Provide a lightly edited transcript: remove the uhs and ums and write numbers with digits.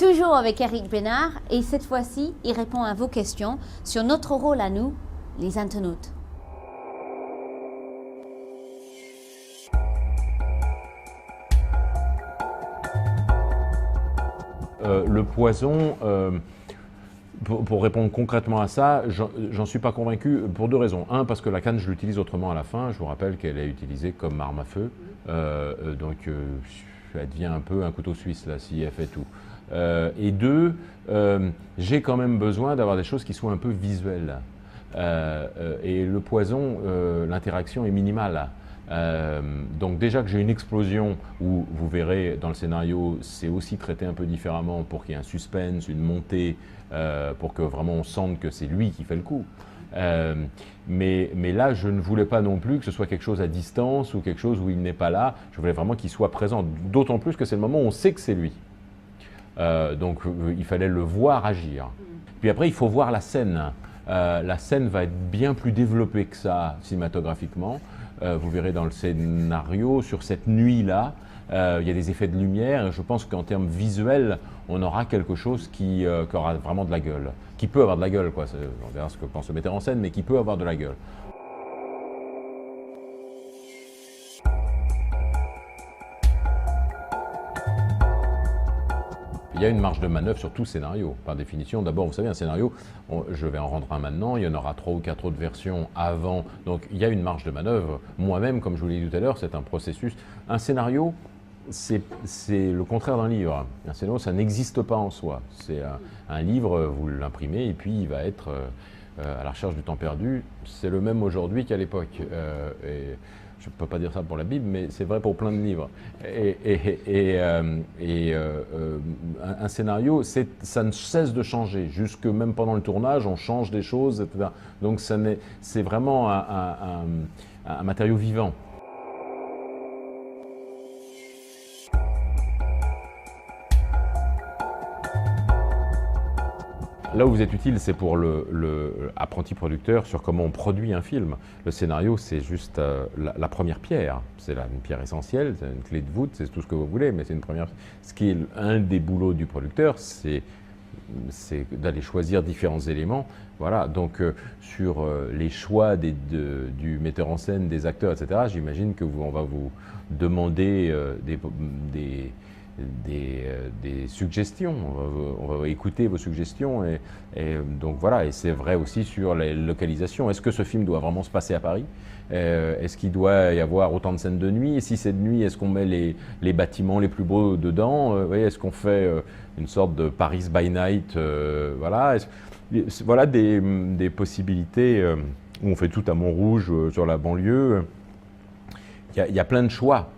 Toujours avec Eric Bénard, et cette fois-ci, il répond à vos questions sur notre rôle à nous, les internautes. Le poison, pour répondre concrètement à ça, j'en suis pas convaincu pour deux raisons. Un, parce que la canne, je l'utilise autrement à la fin. Je vous rappelle qu'elle est utilisée comme arme à feu. Donc, elle devient un peu un couteau suisse, là, si elle fait tout. Et deux, j'ai quand même besoin d'avoir des choses qui soient un peu visuelles. Et le poison, l'interaction est minimale. Donc déjà que j'ai une explosion où vous verrez dans le scénario, c'est aussi traité un peu différemment pour qu'il y ait un suspense, une montée, pour que vraiment on sente que c'est lui qui fait le coup. Mais là, je ne voulais pas non plus que ce soit quelque chose à distance ou quelque chose où il n'est pas là. Je voulais vraiment qu'il soit présent, d'autant plus que c'est le moment où on sait que c'est lui. Donc il fallait le voir agir. Puis après, il faut voir la scène. La scène va être bien plus développée que ça cinématographiquement. Vous verrez dans le scénario, sur cette nuit-là, il y a des effets de lumière. Et je pense qu'en termes visuels, on aura quelque chose qui aura vraiment de la gueule. Qui peut avoir de la gueule, quoi. On verra ce que pense le metteur en scène, mais qui peut avoir de la gueule. Il y a une marge de manœuvre sur tout scénario, par définition. D'abord, vous savez, un scénario, je vais en rendre un maintenant, il y en aura 3 ou 4 autres versions avant. Donc, il y a une marge de manœuvre. Moi-même, comme je vous l'ai dit tout à l'heure, c'est un processus. Un scénario, c'est le contraire d'un livre. Un scénario, ça n'existe pas en soi. C'est un livre, vous l'imprimez et puis il va être à la recherche du temps perdu. C'est le même aujourd'hui qu'à l'époque. Je ne peux pas dire ça pour la Bible, mais c'est vrai pour plein de livres. Un scénario, ça ne cesse de changer. Jusque même pendant le tournage, on change des choses, etc. Donc c'est vraiment un matériau vivant. Là où vous êtes utile, c'est pour le apprenti producteur sur comment on produit un film. Le scénario, c'est juste la première pierre. C'est une pierre essentielle, c'est une clé de voûte, c'est tout ce que vous voulez, mais c'est une première. Ce qui est un des boulots du producteur, c'est d'aller choisir différents éléments. Voilà, donc sur les choix du metteur en scène, des acteurs, etc., j'imagine qu'on va vous demander des suggestions, on va écouter vos suggestions et donc voilà, et c'est vrai aussi sur les localisations. Est-ce que ce film doit vraiment se passer à Paris? Est-ce qu'il doit y avoir autant de scènes de nuit? Et si c'est de nuit, est-ce qu'on met les bâtiments les plus beaux dedans? Est-ce qu'on fait une sorte de Paris by Night? Voilà des possibilités où on fait tout à Montrouge, sur la banlieue. Il y a plein de choix.